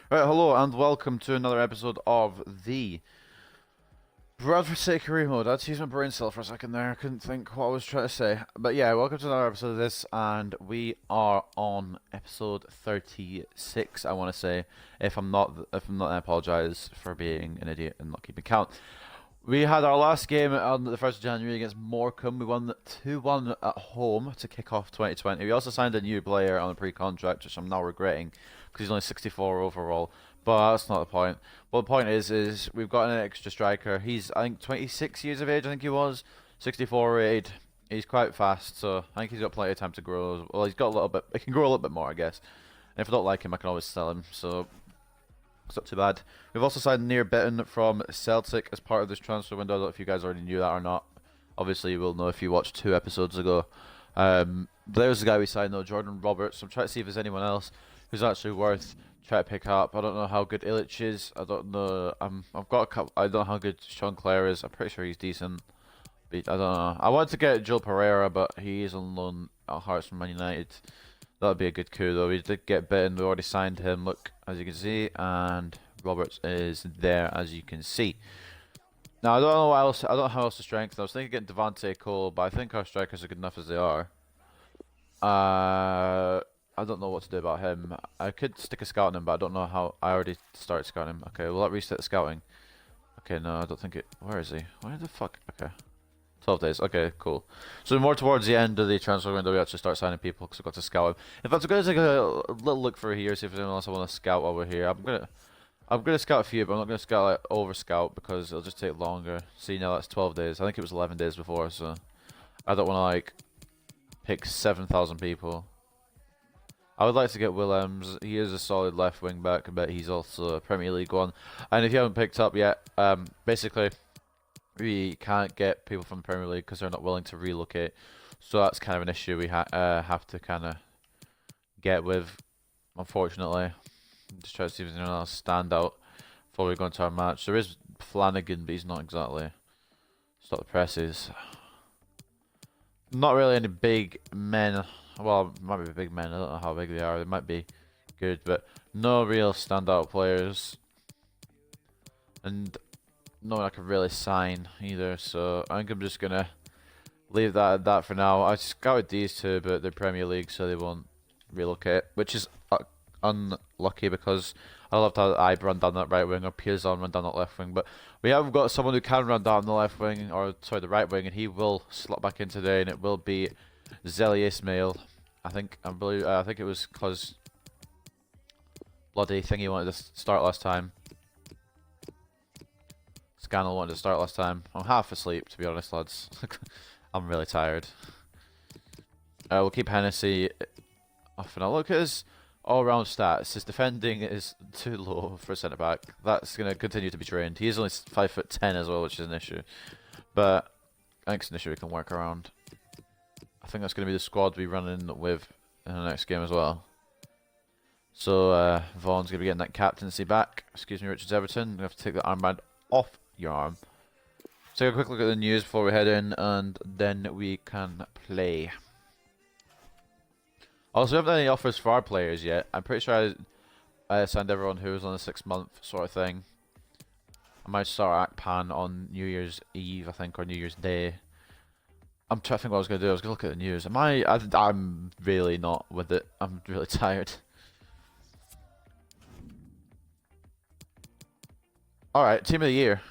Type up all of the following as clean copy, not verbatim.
Right, hello and welcome to another episode of the Bradford City Career Mode. I had to use my brain cell for a second there. I couldn't think what I was trying to say. But yeah, welcome to another episode of this, and we are on episode 36. I want to say, if I'm not, I apologize for being an idiot and not keeping count. We had our last game on the 1st of January against Morecambe. We won 2-1 at home to kick off 2020. We also signed a new player on a pre-contract, which I'm now regretting because he's only 64 overall. But that's not the point. Well, the point is we've got an extra striker. He's, I think, 26 years of age, I think he was. 64 rated. He's quite fast, so I think he's got plenty of time to grow. Well, he's got a little bit. He can grow a little bit more, I guess. And if I don't like him, I can always sell him. So it's not too bad. We've also signed Near Bitten from Celtic as part of this transfer window. I don't know if you guys already knew that or not. Obviously, you will know if you watched 2 episodes ago. There's the guy we signed though, Jordan Roberts. I'm trying to see if there's anyone else who's actually worth trying to pick up. I don't know how good Illich is. I don't know. I've got a couple. I don't know how good Sean Clare is. I'm pretty sure he's decent. But I don't know. I wanted to get Joel Pereira, but he is on loan at Hearts from Man United. That would be a good coup though. We did get bitten. We already signed him. Look, as you can see, and Roberts is there, as you can see. Now I don't know what else. I don't know how else to strengthen. I was thinking getting Devante Cole, but I think our strikers are good enough as they are. I don't know what to do about him. I could stick a scout on him, but I don't know how. I already started scouting him. Okay, will that reset the scouting? Okay, no, I don't think it. Where is he? Where the fuck? Okay. 12 days. Okay, cool. So more towards the end of the transfer window, we actually start signing people because we've got to scout him. In fact, I'm going to take a little look through here, see if there's anyone else I want to scout while we're here. I'm gonna scout a few, but I'm not gonna scout like over scout because it'll just take longer. See, now that's 12 days. I think it was 11 days before, so I don't want to like pick 7,000 people. I would like to get Willems. He is a solid left wing back, but he's also a Premier League one. And if you haven't picked up yet, basically we can't get people from the Premier League because they're not willing to relocate. So that's kind of an issue we have to kind of get with, unfortunately. Just try to see if there's anyone else stand out before we go into our match. There is Flanagan, but he's not exactly. Stop the presses. Not really any big men. Well, might be big men. I don't know how big they are. They might be good, but no real standout players. And no one I could really sign either. So I think I'm just gonna leave that at that for now. I scouted these two, but they're Premier League, so they won't relocate, which is unlucky because I love to have Ibe run down that right wing or Piazon run down that left wing, but we have got someone who can run down the left wing, or sorry, the right wing, and he will slot back in today, and it will be Zeli Ismail. I think it was because bloody thingy wanted to start last time. Scannell wanted to start last time. I'm half asleep, to be honest, lads. I'm really tired. We'll keep Hennessy off and I'll look at his all-round stats. His defending is too low for a centre-back. That's going to continue to be trained. He is only 5'10" as well, which is an issue. But I think it's an issue we can work around. I think that's going to be the squad we run in with in the next game as well. So Vaughan's going to be getting that captaincy back. Excuse me, Richards Everton. You have to take the armband off your arm. Let's take a quick look at the news before we head in, and then we can play. Also, we haven't had any offers for our players yet. I'm pretty sure I signed everyone who was on a 6-month sort of thing. I might start Akpan on New Year's Eve, I think, or New Year's Day. I'm trying to think what I was going to do. I was going to look at the news. I'm really not with it. I'm really tired. Alright, Team of the Year.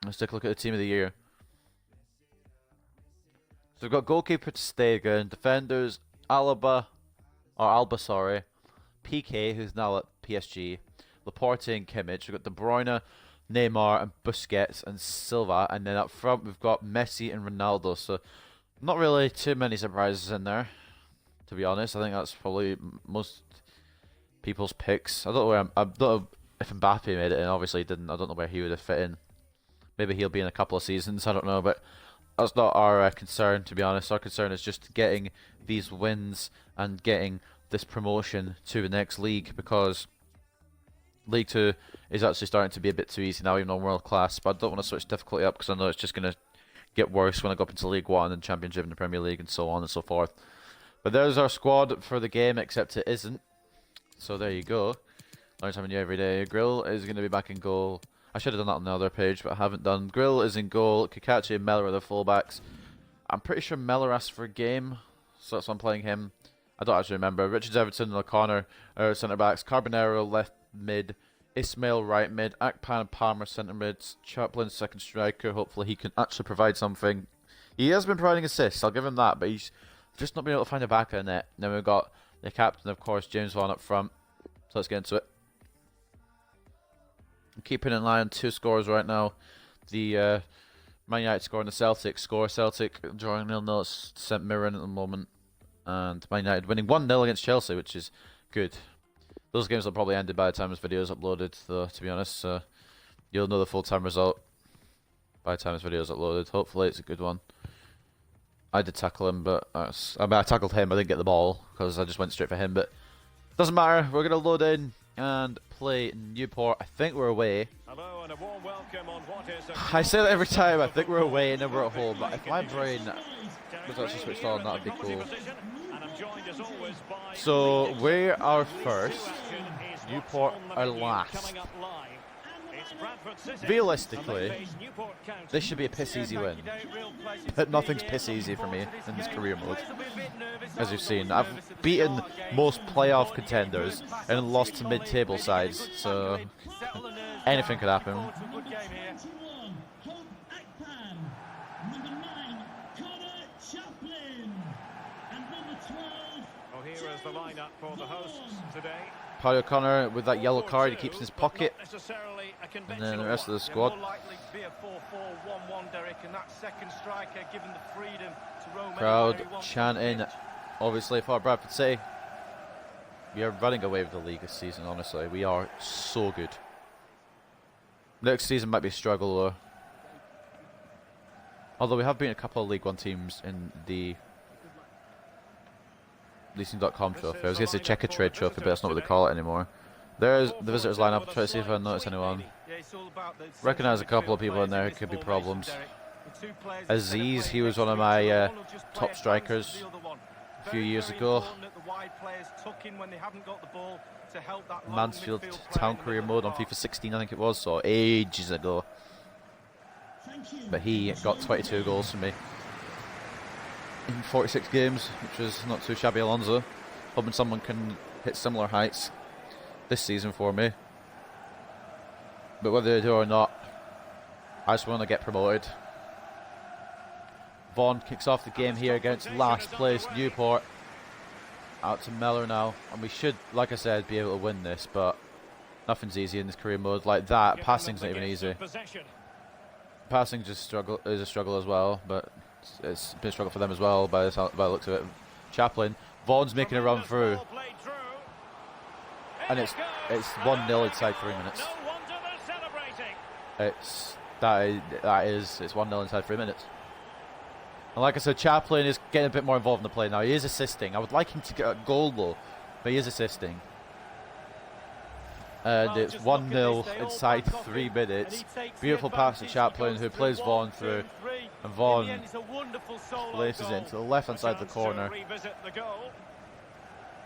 Let's take a look at the Team of the Year. So we've got goalkeeper Stegen, defenders Alba, sorry, PK, who's now at PSG, Laporte and Kimmich. We've got De Bruyne, Neymar, and Busquets and Silva, and then up front we've got Messi and Ronaldo. So not really too many surprises in there, to be honest. I think that's probably most people's picks. I don't know if Mbappe made it in. Obviously he didn't. I don't know where he would have fit in. Maybe he'll be in a couple of seasons, I don't know, but that's not our concern, to be honest. Our concern is just getting these wins and getting this promotion to the next league, because League 2 is actually starting to be a bit too easy now, even on world class, but I don't want to switch difficulty up because I know it's just going to get worse when I go up into League One and Championship and the Premier League and so on and so forth. But there's our squad for the game, except it isn't. So there you go. Learn something new every day. Grill is going to be back in goal. I should have done that on the other page, but I haven't done. Grill is in goal. Kakachi and Mellor are the fullbacks. I'm pretty sure Mellor asked for a game, so that's why I'm playing him. I don't actually remember. Richards, Everton, and O'Connor are centre-backs. Carbonero left mid. Ismail right mid. Akpan and Palmer centre mids. Chaplin second striker. Hopefully he can actually provide something. He has been providing assists, I'll give him that, but he's just not been able to find a back of the net. Then we've got the captain, of course, James Vaughan up front. So let's get into it. I'm keeping in line 2 scores right now. The Man United score and the Celtic score. Celtic drawing 0-0 at St Mirren at the moment. And Man United winning 1-0 against Chelsea, which is good. Those games will probably ended by the time this video is uploaded, though, to be honest. So you'll know the full-time result by the time this video is uploaded. Hopefully it's a good one. I did tackle him, but I tackled him. I didn't get the ball because I just went straight for him. But doesn't matter. We're going to load in and play Newport. I think we're away. Hello and a warm welcome on what is I say that every time. I think we're away and then we're at home. But if my brain was actually switched on, that would be cool. So we are first. Newport are last. Realistically, this should be a piss easy win. But nothing's piss easy for me in this career mode. As you've seen, I've beaten most playoff contenders and lost to mid-table sides, so anything could happen. Well, here is the lineup for the hosts today. Paddy O'Connor with that yellow card he keeps in his pocket. And then the rest of the squad. Crowd chanting, obviously, for Bradford City. We are running away with the league this season, honestly. We are so good. Next season might be a struggle, though. Although we have beaten a couple of League One teams in the Leasing.com trophy. I was going to say check a trade trophy, but that's not what they call it anymore. There's the visitors lineup. Try to see if I notice anyone. Recognise a couple of people in there who could be problems. Aziz, he was one of my top strikers a few years ago. Mansfield Town Career Mode on FIFA 16, I think it was, so ages ago. But he got 22 goals for me in 46 games, which is not too shabby. Alonso, hoping someone can hit similar heights this season for me. But whether they do or not, I just want to get promoted. Vaughan kicks off the game here against last place Newport. Out to Mellor now, and we should, like I said, be able to win this, but nothing's easy in this career mode. Like that, passing's not even easy. Passing just is a struggle as well, but it's been a struggle for them as well by the looks of it. Chaplin, Vaughan's making a run through, and it's 1-0 inside 3 minutes. It's 1-0 inside 3 minutes. And like I said, Chaplin is getting a bit more involved in the play now. He is assisting. I would like him to get a goal though, but he is assisting. And it's 1-0 inside 3 minutes. Beautiful pass to Chaplin, who plays Vaughan through. And Vaughan places it into the left-hand side of the corner.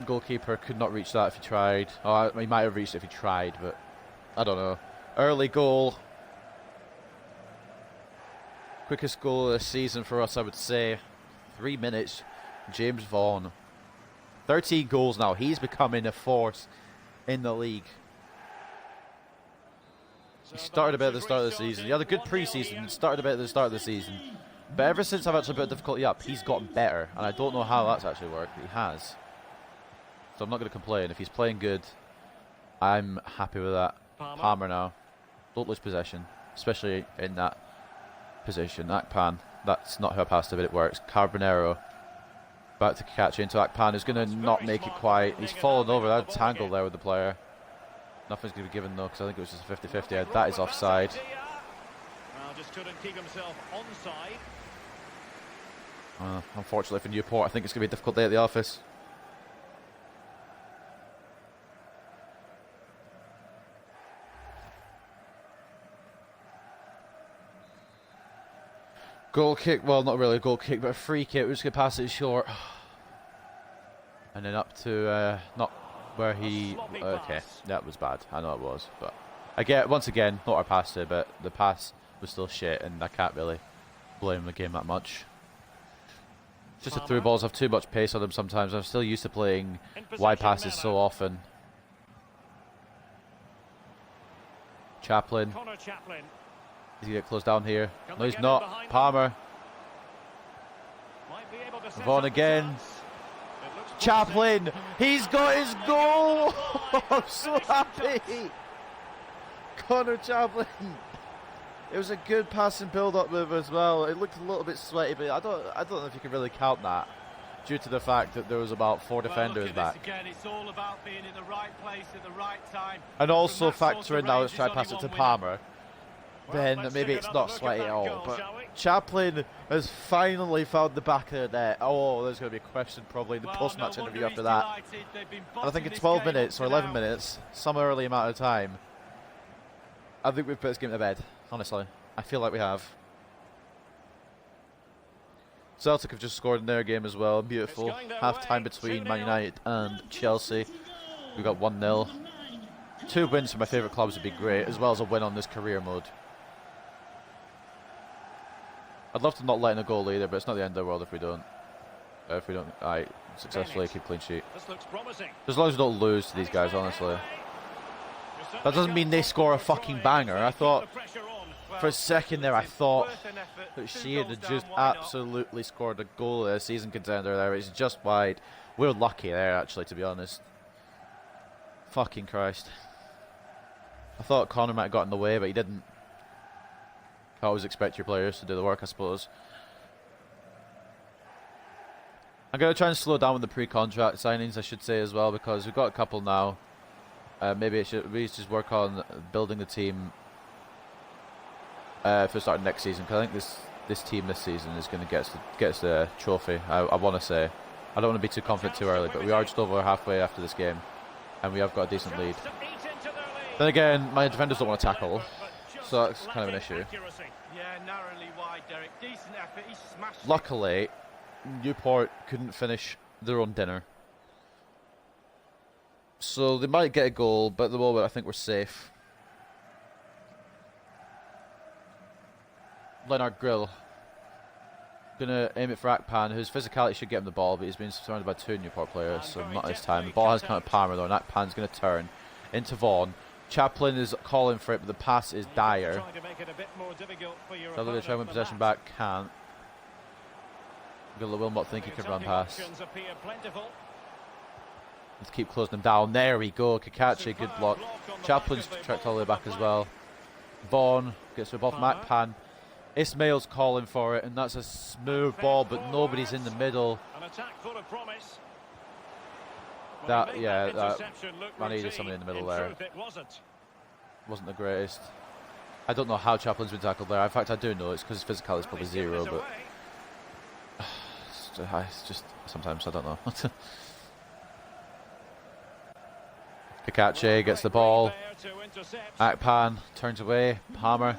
Goalkeeper could not reach that if he tried. Oh, he might have reached it if he tried, but I don't know. Early goal. Quickest goal of the season for us, I would say. 3 minutes. James Vaughan. 13 goals now. He's becoming a force in the league. He started a bit at the start of the season. He had a good pre-season, started a bit at the start of the season. But ever since I've actually put difficulty up, he's gotten better. And I don't know how that's actually worked, but he has. So I'm not going to complain. If he's playing good, I'm happy with that. Palmer now. Don't lose possession, especially in that position. Akpan, that's not how I passed it, but it works. Carbonero, back to Kakachi into Akpan, who's going to not make it quite. He's fallen over, that tangle there with the player. Nothing's going to be given though, because I think it was just a 50-50. That is offside. Just couldn't keep himself onside. Unfortunately for Newport, I think it's going to be a difficult day at the office. Goal kick, well, not really a goal kick, but a free kick. We're just going to pass it short. And then up to, not where he... Okay, that was bad. I know it was, but... Once again, not our pass there, but the pass was still shit, and I can't really blame the game that much. Just the through balls have too much pace on them sometimes. I'm still used to playing wide passes so often. Chaplin. Is he get close down here? No, he's not. Palmer. Vaughan again. Chaplin. He's got his goal. I'm so happy. Connor Chaplin. It was a good passing build-up move as well. It looked a little bit sweaty, but I don't know if you can really count that, due to the fact that there was about 4 defenders back. Again, it's all about being in the right place at the right time. And also factor in now, let's try to pass it to Palmer. Then maybe it's not sweaty at all. But Chaplin has finally found the back of the net. Oh, there's going to be a question probably in the post-match interview after that. And I think in 12 minutes or 11 minutes, some early amount of time, I think we've put this game to bed. Honestly, I feel like we have. Celtic have just scored in their game as well. Beautiful. Half time between Man United and Chelsea. We got 1-0. 2 wins for my favourite clubs would be great, as well as a win on this career mode. I'd love to not let in a goal either, but it's not the end of the world if we don't. Successfully keep clean sheet. As long as we don't lose to these guys, honestly. That doesn't mean they score a fucking banger. I thought, for a second there, I thought that Sheehan had just absolutely scored a goal, a season contender there. It's just wide. We were lucky there, actually, to be honest. Fucking Christ. I thought Connor might have got in the way, but he didn't. I always expect your players to do the work, I suppose. I'm going to try and slow down with the pre-contract signings, I should say, as well, because we've got a couple now. Maybe we should just work on building the team for starting next season, because I think this team this season is going to get us the trophy. I want to say. I don't want to be too confident too early, but we are just over halfway after this game, and we have got a decent lead. Then again, my defenders don't want to tackle, so that's kind of an issue. Luckily, Newport couldn't finish their own dinner, so they might get a goal, but at the moment I think we're safe. Lennart Grill gonna aim it for Akpan, whose physicality should get him the ball, but he's been surrounded by 2 Newport players, so not this time. The ball has come to Palmer though, and Akpan's gonna turn into Vaughan. Chaplin is calling for it, but the pass is dire. So they're trying to win possession back, can't. Will not think he can run past. Let's keep closing them down. There we go. Kakachi, good block. Chaplin's tracked all the way back as well. Vaughan gets the ball from Akpan. Ismail's calling for it, and that's a smooth ball, but nobody's in the middle. That I needed somebody in the middle there. Wasn't the greatest. I don't know how Chaplin's been tackled there. In fact, I do know it's because his physicality is probably 0, but it's just sometimes I don't know. Kakachi gets the ball. Akpan turns away. Palmer.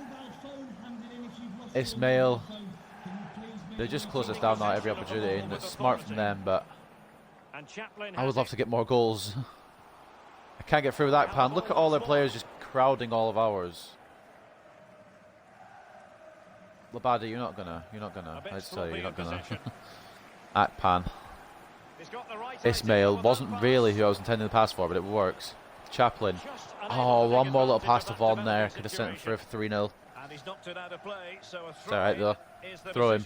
Ismail. They just close us down now every opportunity, and it's smart from them, but I would love to get more goals. I can't get through with Akpan. Look at all their players just crowding all of ours. Labadi, you're not gonna. I just tell you, you're not gonna. Akpan. Ismail wasn't really who I was intending to pass for, but it works. Chaplin. Oh, one more little pass to Vaughan there. Could have sent him through for 3-0. It's alright though. Throw him.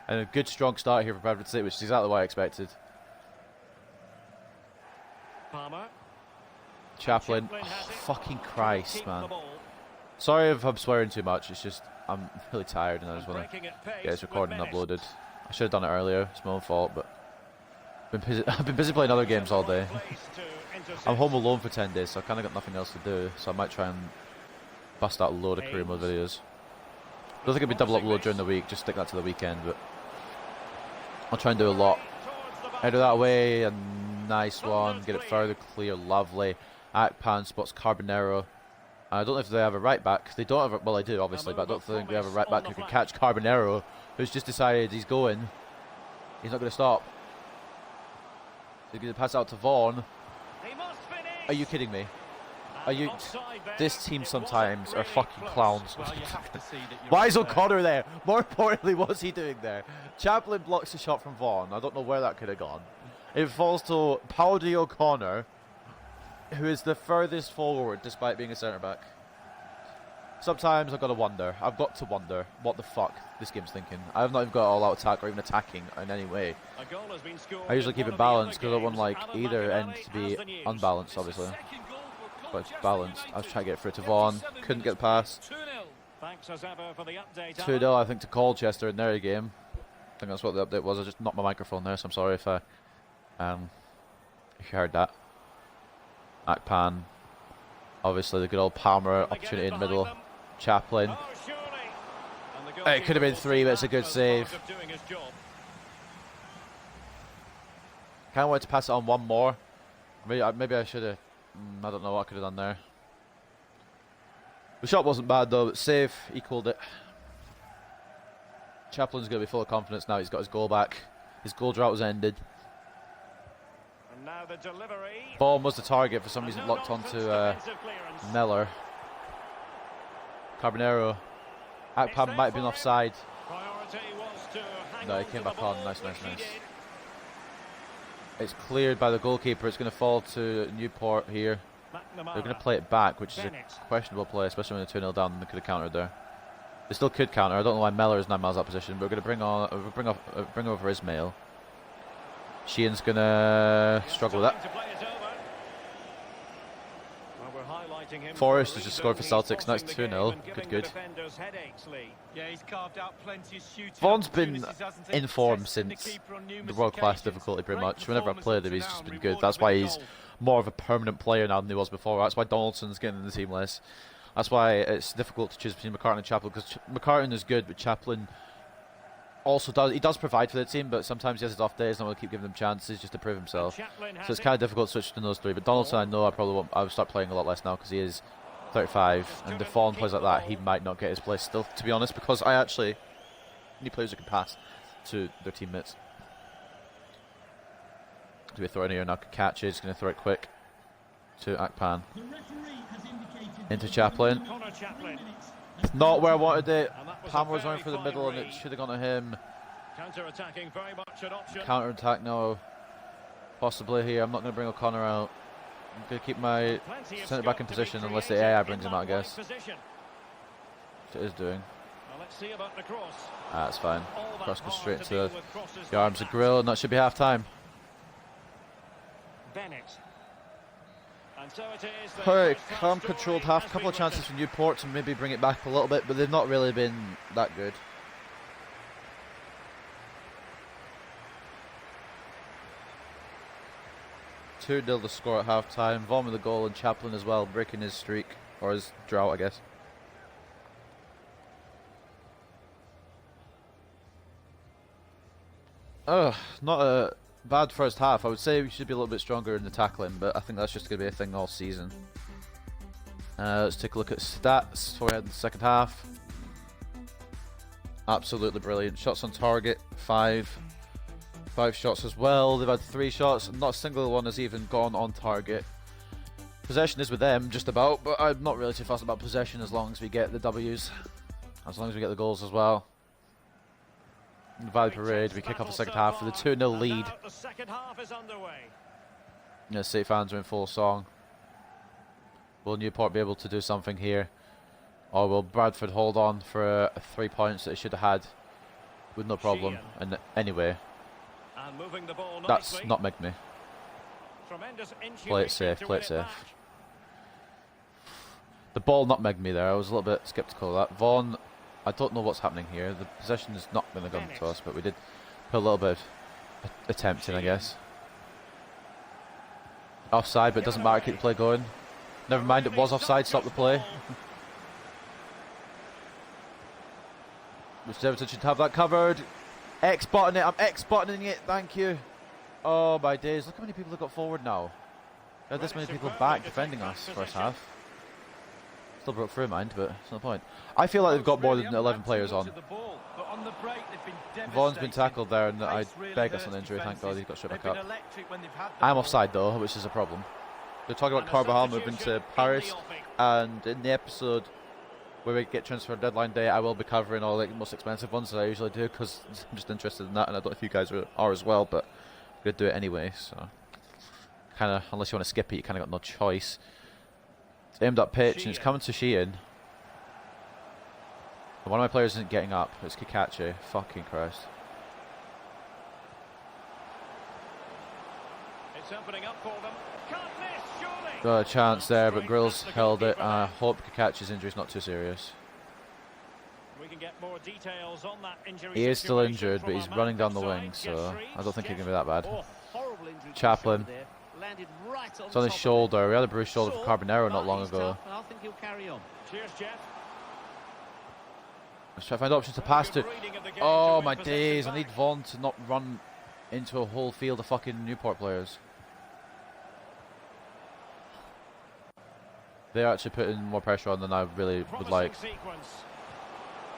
And a good strong start here for Bradford City, which is exactly what I expected. Chaplin. Oh, fucking Christ, man. Sorry if I'm swearing too much. It's just I'm really tired and I just want to get this recording uploaded. I should have done it earlier. It's my own fault, but I've been busy playing other games all day. I'm home alone for 10 days, so I kind of got nothing else to do. So I might try and bust out a load of career mode videos. I don't think it'll be double upload during the week. Just stick that to the weekend, but I'll try and do a lot. Header that way, a nice one. Get it further clear, lovely. Akpan spots Carbonero. I don't know if they have a right back. They don't have. Well, they do obviously, but I don't think they have a right back who can catch Carbonero. who's just decided he's going. He's not going to stop. He's going to pass out to Vaughan. He must finish. Are you kidding me? And Are you? offside there. This team It sometimes wasn't are really fucking close. clowns. Well, you have to see that you're Why is up there. O'Connor there? More importantly, what's he doing there? Chaplin blocks the shot from Vaughan. I don't know where that could have gone. It falls to Powdy O'Connor, who is the furthest forward despite being a centre-back. Sometimes I've got to wonder what the fuck this game's thinking. I have not even got all-out attack or even attacking in any way. A goal has been scored I usually in keep one it of the other balanced because I want games. like Alan either end McAnally to be has the news. unbalanced, obviously. Second goal for But it's Colchester balanced. I was United. trying to get it through to Vaughan. 57 Couldn't get minutes past. 2-0. Thanks as ever for the update. 2-0, I think, to Colchester in their game. I think that's what the update was. I just knocked my microphone there, so I'm sorry if you heard that. Akpan. Obviously, the good old Palmer opportunity in the middle. Chaplin. Oh, surely. And the It could have been goalkeeper 3, but it's a will good see that as save. part of doing his job. Kind of wanted to pass it on one more. Maybe I should have. I don't know what I could have done there. The shot wasn't bad though, but save equaled it. Chaplin's going to be full of confidence now. He's got his goal back. His goal drought was ended. And now the delivery. Vaughan was the target for some reason, And no locked onto nonsense defensive clearance. Miller. Carbonero. Akpan might have been offside. Priority was to hang No, he on came to the back on. ball, Nice. which he did. It's cleared by the goalkeeper. It's going to fall to Newport here. McNamara. They're going to play it back, which is Bennett. a questionable play, especially when they're 2-0 down. They could have countered there. They still could counter. I don't know why Mellor is 9 miles out of position, but we're going to bring over Ismail. Sheehan's going to struggle with that. To play it over. Well, we're highlighting him Forrest for has a just scored for reason. He's Celtics. Nice forcing the 2-0. game and giving Good. the defenders headaches, Lee. Yeah, he's carved out plenty of shooting. Vaughan's been opportunities, hasn't he? in form Testing the since keeper on the numerous world-class occasions. difficulty pretty Great much. Whenever I've performance played up him, to he's now just and been good. rewarded That's with why a he's goal. more of a permanent player now than he was before. That's why Donaldson's getting in the team list. That's why it's difficult to choose between McCartan and Chaplin, because McCartan is good, but Chaplin also does provide for the team, but sometimes he has his off days and I want to keep giving him chances just to prove himself. Chaplin has So it's it. kind of difficult to switch between those three. But Donaldson, I know I would start playing a lot less now because he is 35, and if Vaughan plays like that, he might not get his place still, to be honest, because I actually need players who can pass to their teammates. Do we throw it here now? Catches, going to throw it quick to Akpan. Into Chaplin. Connor Chaplin. Not where I wanted it. And that was a Palmer was very going for the fine middle, and it read. should have gone to him. Counter-attacking, very much an option. Counter attack now, possibly here. I'm not going to bring O'Connor out. I'm going to keep my Plenty of centre back scope in to be position unless the created AI in brings him that out, I guess. wide position. Which it is doing. Well, let's see about the cross. That's fine. All that Cross goes hard straight to to deal with crosses the like arms of that. Grill, and that should be half time. Bennett. And so it is. the Alright, first calm, story controlled half. A as couple we of chances witness. for Newport to maybe bring it back a little bit, but they've not really been that good. Two 0 the score at half time. Vaughan with the goal and Chaplin as well, breaking his streak, or his drought, I guess. Not a bad first half. I would say we should be a little bit stronger in the tackling, but I think that's just going to be a thing all season. Let's take a look at stats before we head to the second half. Absolutely brilliant. Shots on target, 5. 5 shots as well. They've had 3 shots. Not a single one has even gone on target. Possession is with them, just about, but I'm not really too fussed about possession as long as we get the W's. As long as we get the goals as well. Valley Parade, we kick off the second half with a 2-0 lead. The second half is underway. Yeah, City fans are in full song. Will Newport be able to do something here? Or will Bradford hold on for 3 points that they should have had with no problem? And anyway, And moving the ball that's nicely. not me. Tremendous Play it intuition safe, to play win it safe. back. The ball nutmegged me there. I was a little bit sceptical of that. Vaughan, I don't know what's happening here. The possession is not going to come to us, but we did put a little bit of attempt in, I guess. Offside, but it doesn't matter. Keep the play going. Never mind, it was offside. Stop the play. Which Everton should have that covered. X-button it. I'm X-buttoning it. Thank you. Oh my days. Look how many people have got forward now. There are this many people back defending us first half. Still broke through, mind, but it's no point. I feel like they've got more than 11 players on. But on the break, they've been devastating. Vaughan's been tackled there, and I Pace really beg us hurts an injury. Thank God defences. he got straight back They've up. been electric when they've had the I'm ball. offside though, which is a problem. They're talking about And a Carvajal moving substitution to in Paris, the offing. and in the episode where we get transfer deadline day, I will be covering all the most expensive ones that I usually do because I'm just interested in that, and I don't know if you guys are as well, but I'm gonna do it anyway. So, kind of, unless you want to skip it, you kind of got no choice. It's aimed up pitch, and it's coming to Sheehan. And one of my players isn't getting up. It's Kikachi. Fucking Christ. It's opening up for them. Can't miss, surely. Got a chance there, but Grill's held it. I hope Kikachi's injury is not too serious. We can get more details on that injury. He is still situation injured, from but he's our man running down the offside. wing, so Gets I don't think he Reeves. can be that bad. Oh, horrible injury to the Chaplin. shoulder there. Landed right on It's on his top of shoulder. We had a bruised shoulder for Sore, Carbonero but not long he's ago. tough, and I think he'll carry on. Cheers, Jeff. Let's try to find options to pass to. Good reading of the game Oh to win my possession days! I back. need Vaughan to not run into a whole field of fucking Newport players. They're actually putting more pressure on than I really would Promising like. sequence.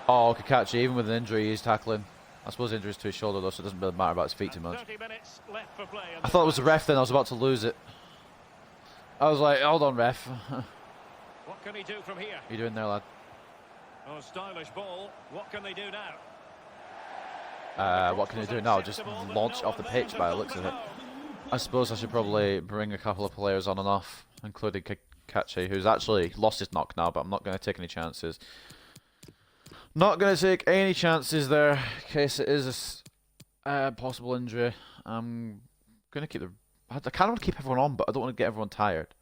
Oh, Kakachi, even with an injury, he's tackling. I suppose the injury's to his shoulder though, so it doesn't really matter about his feet too And much. 30 minutes left for play in I this thought it was the match. ref then, I was about to lose it. I was like, hold on ref. What can he do from here? You doing there, lad? Oh, stylish ball. What can they do now? What can he do now? Just launch off the pitch by the looks of it. I suppose I should probably bring a couple of players on and off, including Kakachi, who's actually lost his knock now, but I'm not going to take any chances. Not going to take any chances there, in case it is a possible injury. I'm going to keep the... I kind of want to keep everyone on, but I don't want to get everyone tired.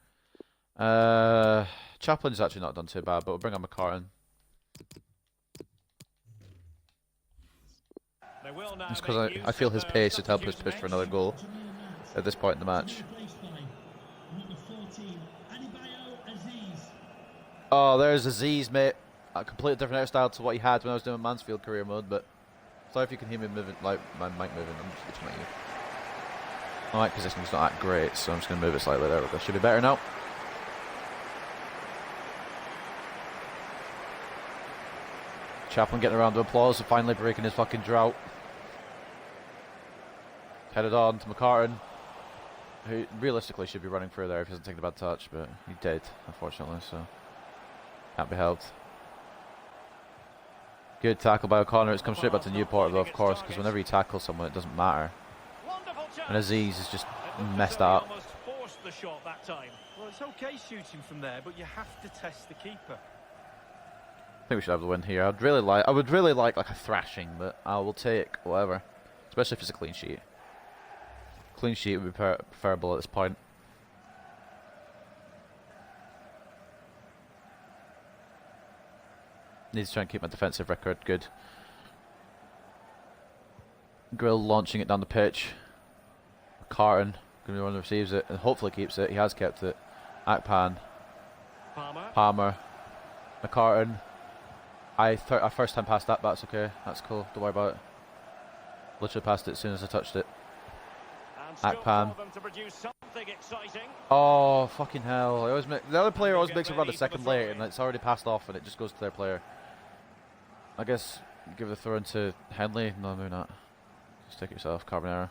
Chaplin's actually not done too bad, but we'll bring on McCartan. They will now Just because make use I feel of his their pace should help us substitutes push for bench. another goal at this point in the match. Oh, there's Aziz, mate. A completely different hairstyle to what he had when I was doing Mansfield career mode, but sorry if you can hear me moving, like my mic moving. I'm just itching my ear. My mic positioning's not that great, so I'm just going to move it slightly. There we go. Should be better now. Chaplin getting around to applause and finally breaking his fucking drought. Headed on to McCartan, who realistically should be running through there if he hasn't taken a bad touch, but he did, unfortunately, so can't be helped. Good tackle by O'Connor. It's come straight back to Newport, though, of course, because whenever you tackle someone, it doesn't matter. Wonderful chance. And Aziz has just It looked messed as though he up. almost forced the shot that time. Well, it's okay shooting from there, but you have to test the keeper. I think we should have the win here. I would really like a thrashing, but I will take whatever, especially if it's a clean sheet. Clean sheet would be preferable at this point. Need to try and keep my defensive record good. Grill launching it down the pitch. Carton going to be the one that receives it and hopefully keeps it. He has kept it. Akpan, Palmer, McCartan. I first time passed that, but that's okay. That's cool. Don't worry about it. Literally passed it as soon as I touched it. And still Akpan. for them to produce something exciting. Oh, fucking hell. The other player always makes a run a second late and it's already passed off and it just goes to their player. I guess give the throw into Henley. No, maybe not. Just take it yourself, Carbonero.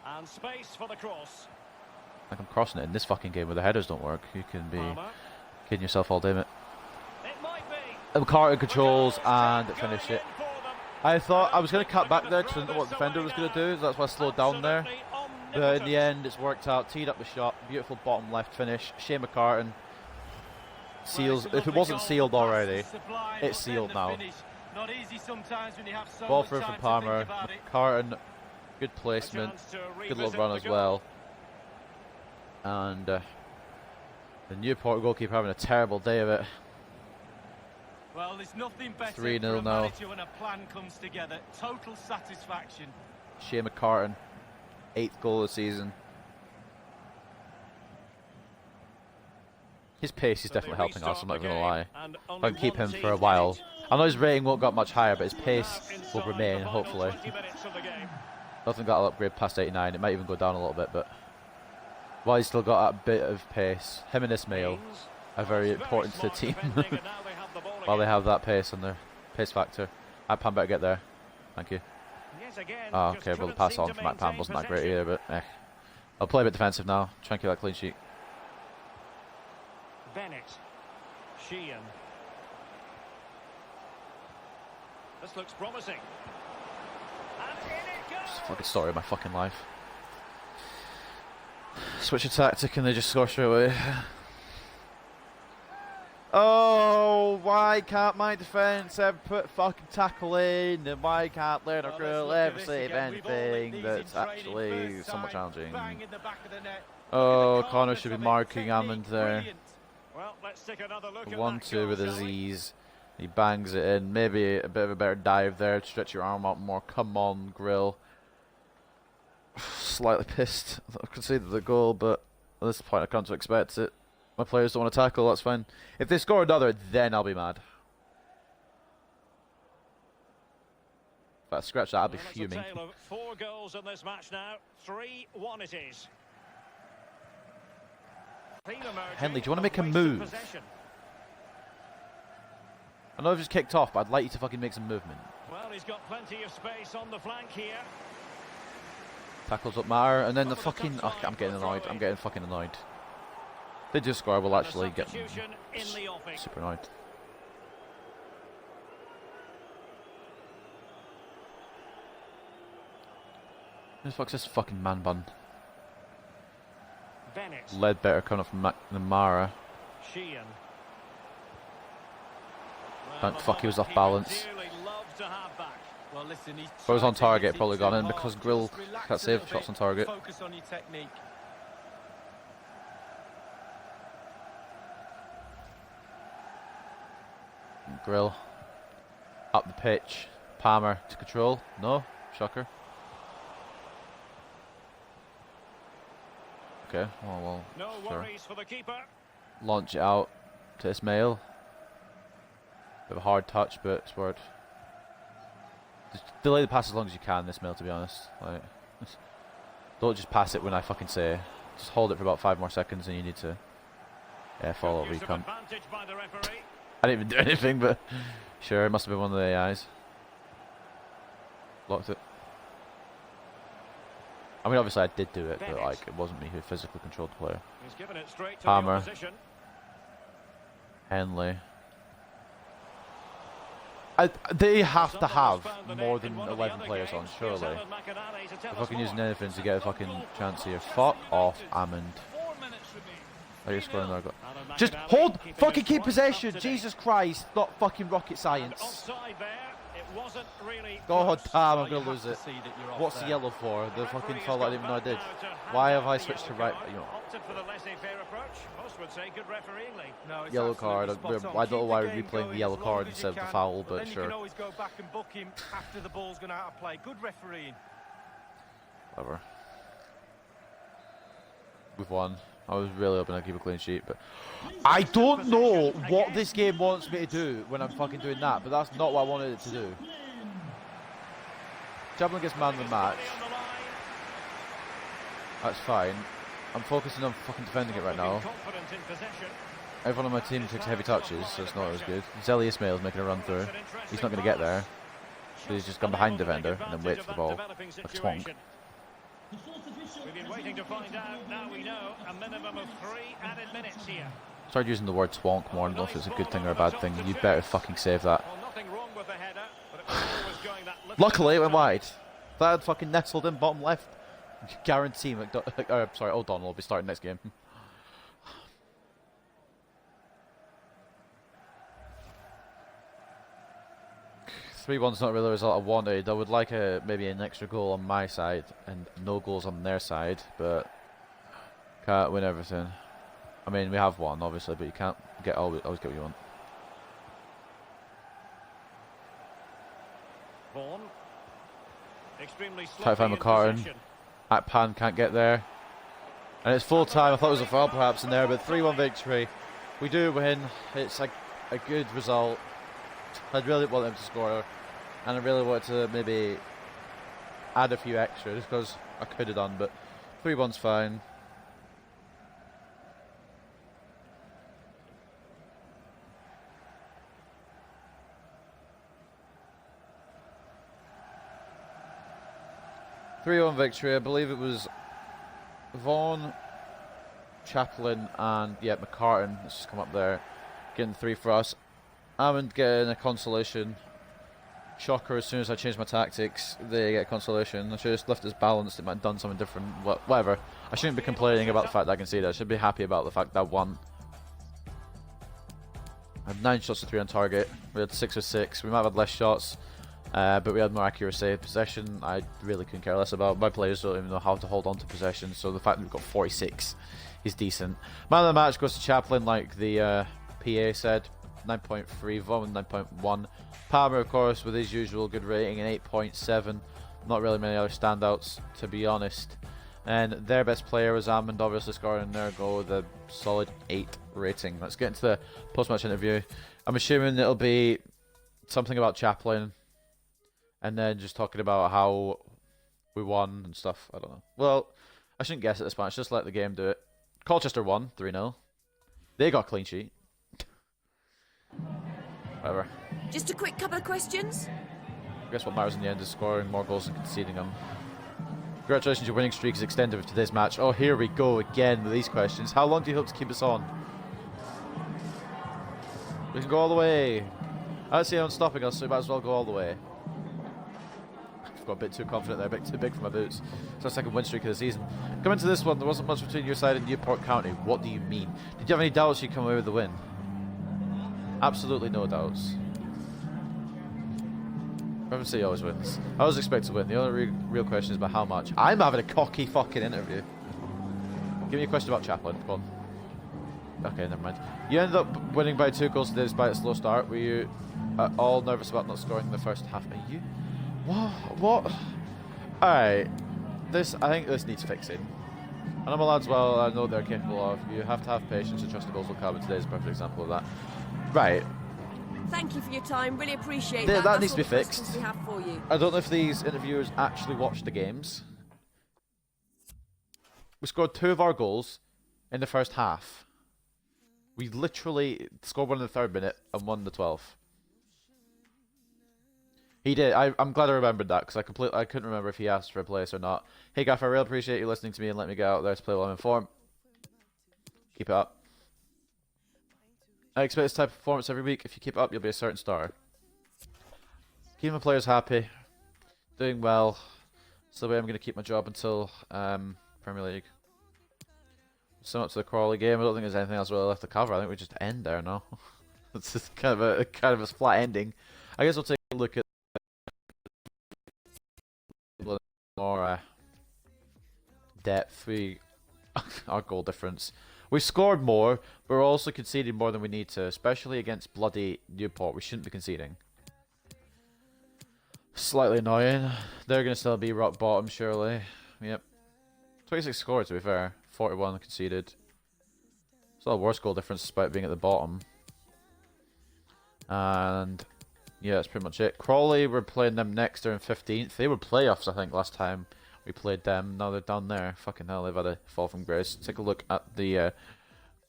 And space for the cross. Like I'm crossing it in this fucking game where the headers don't work. You can be Palmer. kidding yourself all day, mate. It might be. And Carter controls and it Going finished it. in for them. I thought I was going to cut back there because I didn't know what the defender was going to do. So that's why I slowed down there. Absolutely But in the omnipotent. end, it's worked out. Teed up the shot. Beautiful bottom left finish. Shane McCartan seals. Well, it's a If it lovely wasn't goal, sealed the pass already, is sublime, it's but then sealed the now. finish. Not easy sometimes when you have so Ball much through time from to Palmer. think about it. McCartan, good A placement. chance to Good little revisit run the as goal. well. And the Newport goalkeeper having a terrible day of it. Well, there's nothing better 3-0 for a now. manager when a plan comes together. Total satisfaction. Shea McCartan, 8th goal of the season. His pace is So definitely they helping us, I'm not restart even the going to lie. game, and If I only can keep one him for a team while. in it. I know his rating won't go much higher, but his Now pace will inside remain, the final hopefully. 20 minutes of the game. I don't think that'll upgrade past 89. It might even go down a little bit, but while he's still got a bit of pace, him and Ismail Ings. are very It's important to the smart team defending, and now they have the ball while they again. have that pace on their Pace factor. Pan better get there. Thank you. Yes, again, Oh, just okay, well the couldn't pass seem on to from Pan maintain wasn't that great possession. either, but eh. I'll play a bit defensive now. Try and keep that clean sheet. Bennett. Sheehan. This looks promising. And in it goes. It's the fucking story of my fucking life. Switch a tactic and they just score straight away. Oh, why can't my defence ever put fucking tackle in? And why can't Leonard Grill ever save anything that's actually somewhat challenging? Oh, Connor should be marking Hammond there. Well, let's take another look at 1-2 that with goal, his shall we? ease. He bangs it in. Maybe a bit of a better dive there to stretch your arm out more. Come on, Grill. Slightly pissed. I conceded the goal, but at this point I can't expect it. My players don't want to tackle, that's fine. If they score another, then I'll be mad. If I scratch that, I'll be Well, that's a fuming. tale of 4 goals in this match now. 3-1 it is. Henley, do you want to make a move? I know I've just kicked off, but I'd like you to fucking make some movement. Well, he's got plenty of space on the flank here. Tackles up matter, and then the fucking... Oh, I'm getting annoyed. I'm getting fucking annoyed. If they do score, we'll actually get super annoyed. Who the fuck's this fucking man bun? Bennett. Ledbetter coming up from McNamara. Sheehan. Thank fuck he was off balance. Well, listen, If I was on target, probably gone in because Grill can't save shots on target. Focus on your technique. Grill up the pitch. Palmer to control. No, shocker. Okay, well, No sure. worries for the keeper. Launch it out to Ismail. Bit of a hard touch, but it's worth. Just delay the pass as long as you can, Ismail, to be honest. Like, don't just pass it when I fucking say. Just hold it for about 5 more seconds and you need to follow over you come. I didn't even do anything, but sure, it must have been one of the AIs. Blocked it. I mean, obviously I did do it, but like it wasn't me who physically controlled the player. He's given it straight to Palmer. the opposition. Henley. They have to have more than 11 players on, surely. If I can use anything to get a fucking chance here. Fuck off, Hammond. Are you scoring there? Just hold, fucking keep possession. Jesus Christ, not fucking rocket science. God damn, I'm gonna lose it. What's the yellow for? The fucking foul I didn't even know I did. Why have I switched to right? You know. Yellow card. I don't know why we're replaying the yellow card instead of the foul, but sure. You can always go back and book him after the ball's gone out of play. Good refereeing. Whatever. We've won. I was really hoping I'd keep a clean sheet, but I don't know what this game wants me to do when I'm fucking doing that, but that's not what I wanted it to do. Javelin gets man of the match. That's fine. I'm focusing on fucking defending it right now. Everyone on my team takes heavy touches, so it's not as good. Zelly Ismail's making a run through. He's not going to get there. So he's just gone behind defender and then waits for the ball. Like a twonk. We've been waiting to find out. Now we know a minimum of 3 added minutes here. Started using the word twonk more. I don't know if it's a good thing or a bad thing. You'd better fucking save that. Well, nothing wrong with the header, but it was always going that little Luckily, it went bit wide. If that had fucking nestled in bottom left, guarantee sorry, O'Donnell will be starting next game. 3-1's not really the result I wanted. I would like maybe an extra goal on my side and no goals on their side, but can't win everything. I mean, we have won, obviously, but you can't always get what you want. Vaughan. Extremely Try to find McCartan. Pan can't get there. And it's full time. I thought it was a foul perhaps in there, but 3-1 victory. We do win. It's a good result. I'd really want them to score, and I really wanted to maybe add a few extra just because I could have done, but 3-1's fine. 3-1 victory. I believe it was Vaughan, Chaplin, and yeah, McCartan. Let's just come up there, getting 3 for us. Hammond getting a consolation. Shocker, as soon as I changed my tactics, they get consolation. I should have just left this balanced. It might have done something different. Whatever. I shouldn't be complaining about the fact that I can see that. I should be happy about the fact that I won. I had 9 shots to 3 on target. We had 6 or 6. We might have had less shots, but we had more accuracy. Possession, I really couldn't care less about. My players don't even know how to hold on to possession, so the fact that we've got 46 is decent. Man of the match goes to Chaplin, like the PA said. 9.3, Vaughan 9.1. Palmer, of course, with his usual good rating, an 8.7. Not really many other standouts, to be honest. And their best player was Hammond, obviously scoring their goal with a solid 8 rating. Let's get into the post-match interview. I'm assuming it'll be something about Chaplin, and then just talking about how we won and stuff. I don't know. Well, I shouldn't guess at this point. Just let the game do it. Colchester won 3-0. They got a clean sheet. Whatever. Just a quick couple of questions. I guess what matters in the end is scoring more goals and conceding them. Congratulations, your winning streak is extended with today's match. Oh, here we go again with these questions. How long do you hope to keep us on? We can go all the way. I don't see anyone stopping us, so we might as well go all the way. I've got a bit too confident there, a bit too big for my boots. It's our second win streak of the season. Coming to this one, there wasn't much between your side and Newport County. What do you mean? Did you have any doubts you'd come away with the win? Absolutely no doubts. Bradford City always wins. I always expect to win. The only real question is about how much. I'm having a cocky fucking interview. Give me a question about Chaplin. Come on. Okay, never mind. You ended up winning by 2 goals today despite a slow start. Were you at all nervous about not scoring in the first half? Are you? What? Alright. I think this needs fixing. And I'm a lads well, I know they're capable of. You have to have patience and trust the goals will come, and today's a perfect example of that. Right. Thank you for your time. Really appreciate that. That needs to be fixed. We have for you. I don't know if these interviewers actually watched the games. We scored 2 of our goals in the first half. We literally scored 1 in the 3rd minute and 1 in the 12th. He did. I'm glad I remembered that because I couldn't remember if he asked for a place or not. Hey Gaff, I really appreciate you listening to me and letting me get out there to play while I'm in form. Keep it up. I expect this type of performance every week. If you keep it up, you'll be a certain star. Keeping my players happy. Doing well. So the way I'm going to keep my job until Premier League. Sum up to the Crawley game. I don't think there's anything else really left to cover. I think we just end there now. It's just kind of a flat ending. I guess we'll take a look at more depth. Our goal difference. We scored more, but we're also conceding more than we need to, especially against bloody Newport. We shouldn't be conceding. Slightly annoying. They're going to still be rock bottom, surely. Yep. 26 scored, to be fair. 41 conceded. It's not a worse goal difference despite being at the bottom. And yeah, that's pretty much it. Crawley, we're playing them next. They're in 15th. They were playoffs, I think, last time we played them. Now they're down there. Fucking hell, they've had a fall from grace. Take a look at the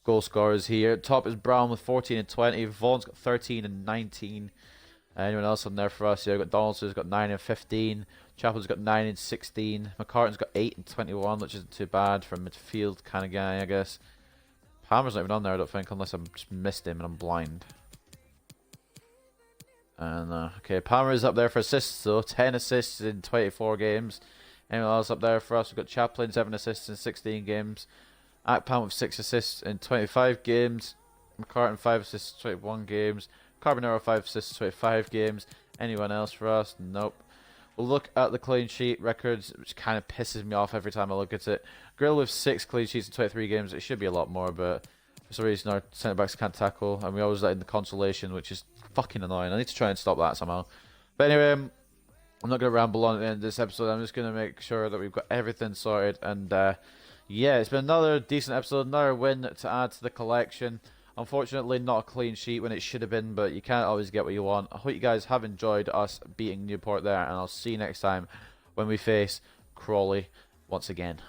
goal scorers here. Top is Brown with 14 and 20. Vaughan's got 13 and 19. Anyone else on there for us? Yeah, we've got Donaldson's got 9 and 15. Chapel's got 9 and 16. McCartan's got 8 and 21, which isn't too bad for a midfield kind of guy, I guess. Palmer's not even on there, I don't think, unless I've just missed him and I'm blind. And okay, Palmer is up there for assists though. 10 assists in 24 games. Anyone else up there for us? We've got Chaplin, 7 assists in 16 games. Akpan with 6 assists in 25 games. McCartan, 5 assists in 21 games. Carbonero, 5 assists in 25 games. Anyone else for us? Nope. We'll look at the clean sheet records, which kind of pisses me off every time I look at it. Grill with 6 clean sheets in 23 games. It should be a lot more, but for some reason our centre-backs can't tackle. And we always let in the consolation, which is fucking annoying. I need to try and stop that somehow. But anyway, I'm not going to ramble on at the end of this episode. I'm just going to make sure that we've got everything sorted. And yeah, it's been another decent episode, another win to add to the collection. Unfortunately, not a clean sheet when it should have been, but you can't always get what you want. I hope you guys have enjoyed us beating Newport there, and I'll see you next time when we face Crawley once again.